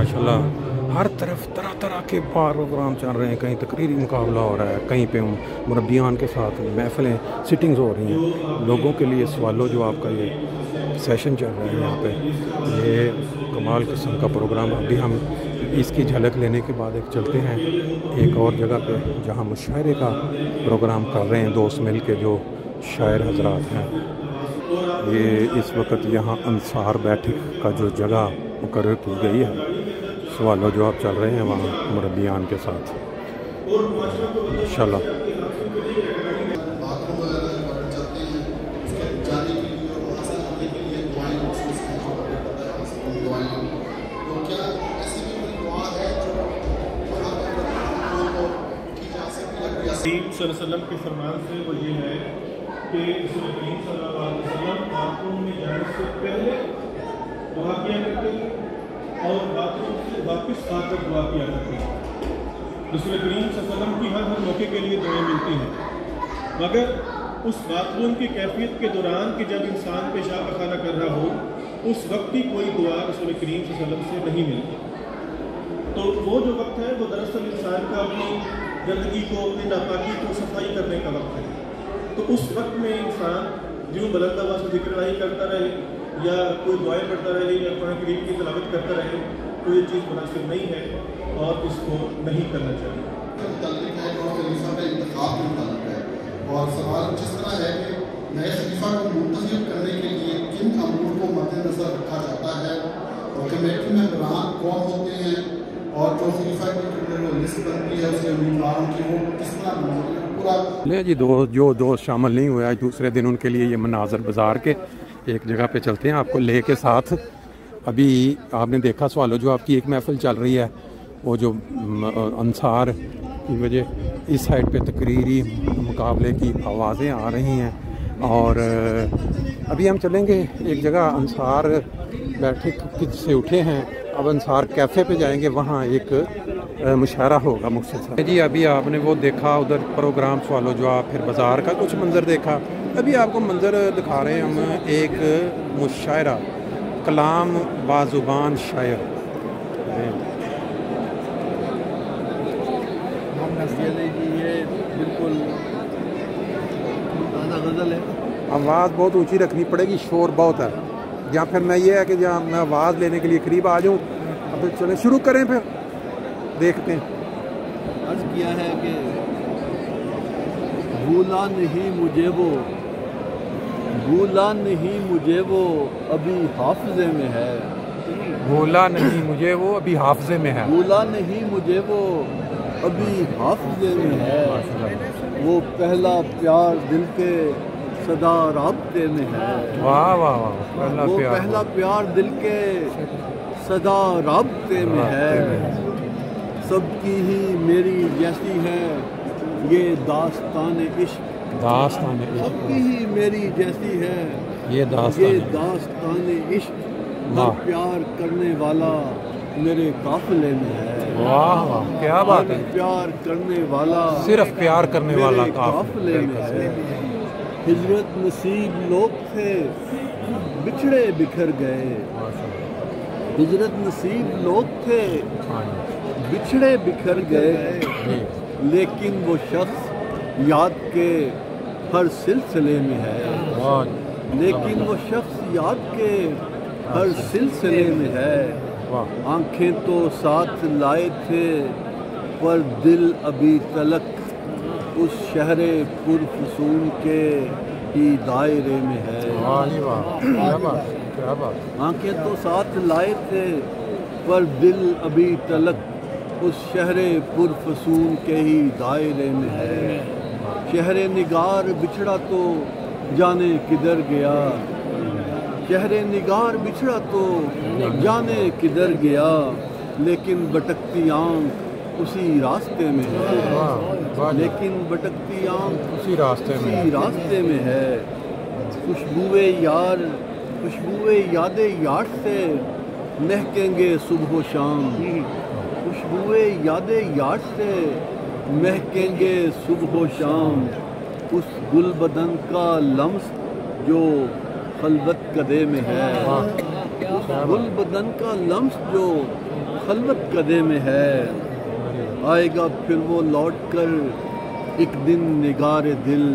माशाल्लाह हर तरफ तरह तरह के प्रोग्राम चल रहे हैं। कहीं तकरीरी मुकाबला हो रहा है, कहीं पे मुरब्बियान के साथ महफिलें सिटिंग्स हो रही हैं। लोगों के लिए सवालो जवाब का ये सेशन चल रहा है यहाँ पे। ये कमाल किस्म का प्रोग्राम। अभी हम इसकी झलक लेने के बाद एक चलते हैं एक और जगह पे जहाँ मुशायरे का प्रोग्राम कर रहे हैं दोस्त मिल के जो शायर हजरात हैं। ये इस वक्त यहाँ अंसार बैठक का जो जगह मुकर्रर की गई है, सवाल जवाब चल रहे हैं वहाँ मुरब्बियान के साथ माशाल्लाह। सल्लल्लाहु अलैहि वसल्लम के फरमान से वो ये है कि रसूल करीम सल्लल्लाहु अलैहि वसल्लम बाथरूम में जाने से पहले दुआ किया करते थे और बाथरूम से वापस आकर दुआ किया करते थे। रसूल करीम सल्लल्लाहु अलैहि वसल्लम की हर मौके के लिए दुआएं मिलती हैं, मगर उस बाथरूम की कैफियत के दौरान कि जब इंसान पेशाब खाना कर रहा हो उस वक्त ही कोई दुआ रसूल करीम सल्लल्लाहु अलैहि वसल्लम से नहीं मिलती। तो वो जो वक्त है वो दरअसल इंसान का अपनी गंदगी को, अपनी नापाकी को सफाई करने का वक्त है। तो उस वक्त में इंसान जो बुलंद आवाज़ से जिक्र नहीं करता रहे या कोई दुआएं पढ़ता रहे या कुरान करीम की तिलावत करता रहे तो ये चीज़ मुनासिब नहीं है और इसको नहीं करना चाहिए। और सवाल जिस तरह है कि नए खलीफा को मुंतखब करने के लिए किन अमूर को मद्देनजर रखा जाता है और कमेटी में बरान कौन होते हैं और जो खलीफा की लिस्ट बनती है उसके उम्मीदवारों की वो किस तरह पूरा ले जी। जो दोस्त शामिल नहीं हुए आज दूसरे दिन उनके लिए ये मनाजर बाज़ार के एक जगह पे चलते हैं आपको ले के साथ। अभी आपने देखा सवाल जवाब की एक महफिल चल रही है, वो जो अंसार की वजह इस साइड पे तकरीरी मुकाबले की आवाज़ें आ रही हैं। और अभी हम चलेंगे एक जगह अंसार बैठक से उठे हैं, अब अंसार कैफ़े पे जाएंगे, वहाँ एक मुशायरा होगा मुख्तसर जी। अभी आपने वो देखा उधर प्रोग्राम सवाल जवाब, फिर बाज़ार का कुछ मंज़र देखा। अभी आपको मंज़र दिखा रहे हैं हम एक मुशायरा कलाम बाज़ुबान शायर। ये बिल्कुल गज़ल है। आवाज़ बहुत ऊंची रखनी पड़ेगी, शोर बहुत है। या फिर मैं ये है कि जहाँ मैं आवाज़ लेने के लिए करीब आ जाऊँ। अब चलें शुरू करें, फिर देखते हैं। अर्ज़ किया है कि भूला नहीं मुझे वो, भूला नहीं मुझे वो अभी हाफ़िज़े में है। भूला नहीं मुझे वो अभी हाफ़िज़े में है। भूला नहीं मुझे वो अभी हाफ़िज़े में है। वो पहला प्यार दिल के सदा राब्ते में है। वाह वाह वाह। वो पहला प्यार दिल के सदा राब्ते में है। सबकी ही मेरी जैसी है ये दास्तान इश्क, दास्तान इश्क। सबकी ही मेरी जैसी है ये दास्तान इश्क। हर प्यार करने वाला मेरे काफिले में है। वाह वाह क्या बात है। प्यार करने वाला, सिर्फ प्यार करने वाला काफिले में है। हिजरत नसीब लोग थे बिछड़े बिखर गए। हिजरत नसीब लोग थे बिछड़े बिखर गए। लेकिन वो शख्स याद के हर सिलसिले में है। लेकिन वो शख्स याद के हर सिलसिले में है। आंखें तो साथ लाए थे पर दिल अभी तलक उस शहरे पुरफसून के ही दायरे में है। आंखें तो साथ लाए थे पर दिल अभी तलक उस शहरे पुरफसून के ही दायरे में है। शहरे निगार बिछड़ा तो जाने किधर गया। शहरे निगार बिछड़ा तो जाने किधर गया। लेकिन भटकती आंख उसी रास्ते में है। लेकिन भटकती आंख उसी रास्ते में है। खुशबुए यार, खुशबुए यादे यार से महकेंगे सुबह शाम। खुशबुए यादे यार से महकेंगे सुबह शाम। उस गुल बदन का लम्स जो खलबत कदे में है। उस गुल बदन का लम्स जो خلوت قدے میں ہے، آئے گا پھر وہ لوٹ کر ایک دن نگار دل،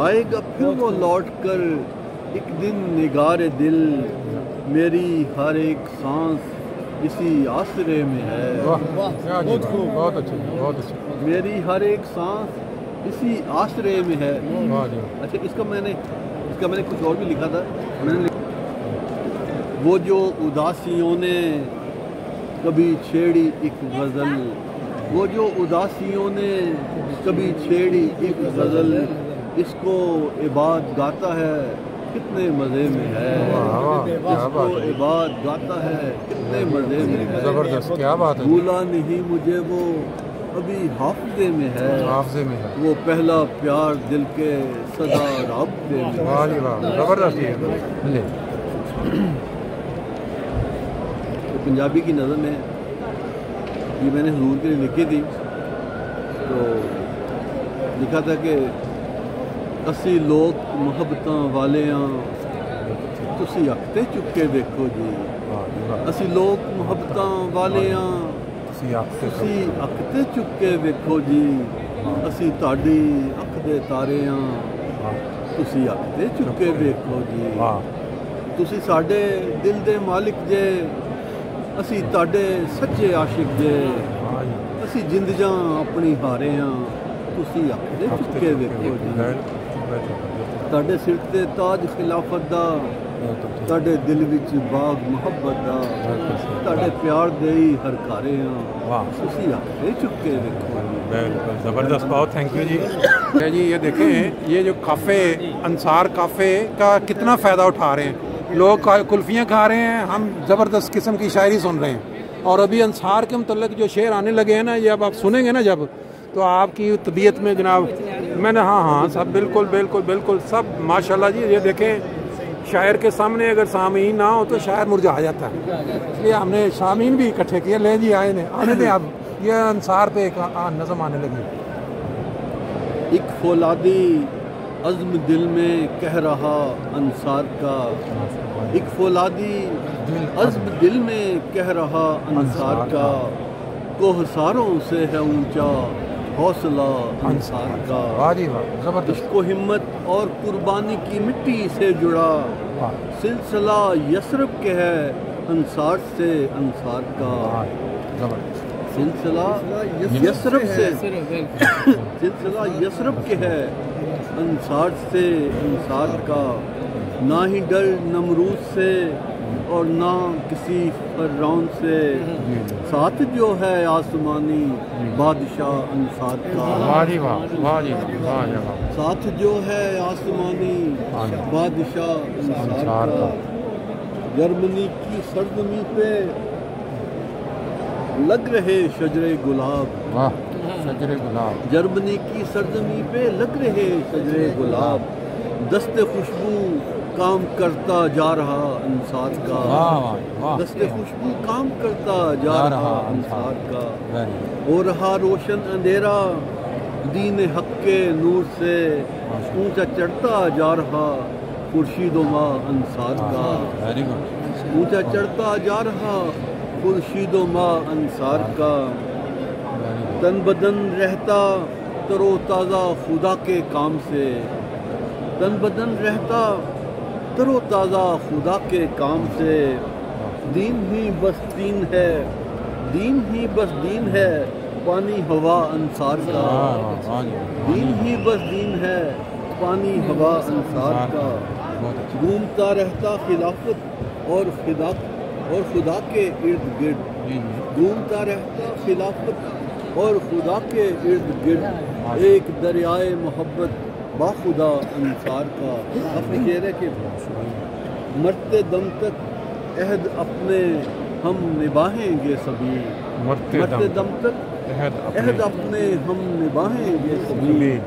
آئے گا پھر وہ لوٹ کر ایک دن نگار دل، میری ہر ایک سانس اسی آسرے میں ہے، بہت اچھا بہت اچھا، میری ہر ایک سانس اسی آسرے میں ہے۔ اچھا اس کا میں نے کچھ اور بھی لکھا تھا، میں نے وہ جو اداسیوں نے کبھی چھیڑی ایک غزل، وہ جو اداسیوں نے کبھی چھیڑی ایک غزل، اس کو عباد گاتا ہے کتنے مزے میں ہے، اس کو عباد گاتا ہے کتنے مزے میں ہے، زبردست، کیا بات ہے، بھولا نہیں مجھے وہ ابھی حافظے میں ہے، حافظے میں ہے، وہ پہلا پیار دل کے صدا رابطے میں ہے۔ واہ واہ، زبردست ہے۔ پنجابی کی نظم ہے، یہ میں نے حضور کے لیے لکھی تھی، تو لکھا تھا کہ اسی لوگ محبتاں والیاں تسی اکتے چکے دیکھو جی، اسی لوگ محبتاں والیاں تسی اکتے چکے دیکھو جی، اسی تاڑی اک دے تارے ہاں تسی اکتے چکے دیکھو جی، تسی ساڈے دل دے مالک جے، اسی تاڑے سچے عاشق جے، اسی جند جاں اپنی ہارے ہاں تسی اکتے چکے دیکھو جی، تاڑے سر تے تاج خلافت دا، تاڑے دل وچ باغ محبت دا، تاڑے پیار دے ہی ہر کارے ہاں تسی اکتے چکے دیکھو جی۔ بالکل زبردست، بہت تھینک یو جی۔ جی یہ دیکھیں یہ جو کافے انصار کافے کا کتنا فائدہ اٹھا رہے ہیں لوگ، کلفیاں کھا رہے ہیں، ہم زبردست قسم کی شاعری سن رہے ہیں، اور ابھی انصار کے متعلق جو شعر آنے لگے ہیں نا، یہ اب آپ سنیں گے نا جب، تو آپ کی طبیعت میں جناب میں نے ہاں سب بالکل بالکل بالکل سب ماشاءاللہ جی۔ یہ دیکھیں شاعر کے سامنے اگر سامعین نہ ہو تو شاعر مرجھا جاتا ہے، اس لیے ہم نے سامعین بھی اکٹھے کیے، لے جی آنے دیں اب، یہ انصار پہ ایک نظم آنے لگی۔ ایک فولادی عزم دل میں کہہ رہا انصار کا، ایک فولادی عزم دل میں کہہ رہا انصار کا، کوہساروں سے ہے اونچا حوصلہ انصار کا، عشق و ہمت اور قربانی کی مٹی سے جڑا سلسلہ یثرب کے ہے انصار سے انصار کا، سلسلہ یثرب سے سلسلہ یثرب کے ہے انصار سے انصار کا، نہ ہی ڈر نمرود سے اور نہ کسی فرعون سے، ساتھ جو ہے آسمانی بادشاہ انصار کا، ساتھ جو ہے آسمانی بادشاہ انصار کا، جرمنی کی سرزمین پہ لگ رہے شجرے گلاب، جرمنی کی سرزمین پہ لگ رہے شجرے گلاب، دست خوشبو کام کرتا جا رہا انصار کا، دست خوشبو کام کرتا جا رہا انصار کا، ہو رہا روشن اندھیرا دین حق کے نور سے، اونچا چڑھتا جا رہا خورشید و ماہ انصار کا، اونچا چڑھتا جا رہا خورشید و ماہ انصار کا، تن بدن رہتا تر و تازہ خدا کے کام سے، تن بدن رہتا تر و تازہ خدا کے کام سے، دین ہی بس دین ہے، دین ہی بس دین ہے پانی ہوا انصار کا، دین ہی بس دین ہے پانی ہوا انصار کا، گھومتا رہتا خلافت اور خدا کے ارد گرد، گھومتا رہتا خلافت اور خدا کے ارد گرد، ایک دریائے محبت باخدا انصار کا، اپنی کہہ رہے کہ مرتے دم تک عہد اپنے ہم نبھائیں گے سبھی، مرتے دم تک عہد اپنے ہم نبھائیں گے سبھی،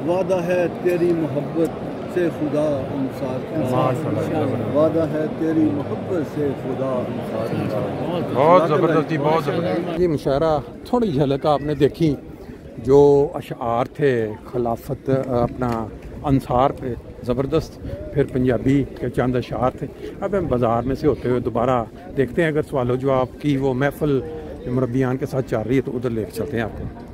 وعدہ ہے تیری محبت سے خدا انصار کا، وعدہ ہے تیری محبت سے خدا انصار کا۔ بہت زبردست جی، بہت زبردست۔ یہ مشاعرہ تھوڑی جھلک آپ نے دیکھی، جو اشعار تھے خلافت اپنا انصار پہ ज़बरदस्त। फिर पंजाबी के चंद अशार थे। अब हम बाज़ार में से होते हुए दोबारा देखते हैं, अगर सवाल जवाब की वो महफ़िल मुरब्बियान के साथ चल रही है तो उधर लेकर चलते हैं आपको।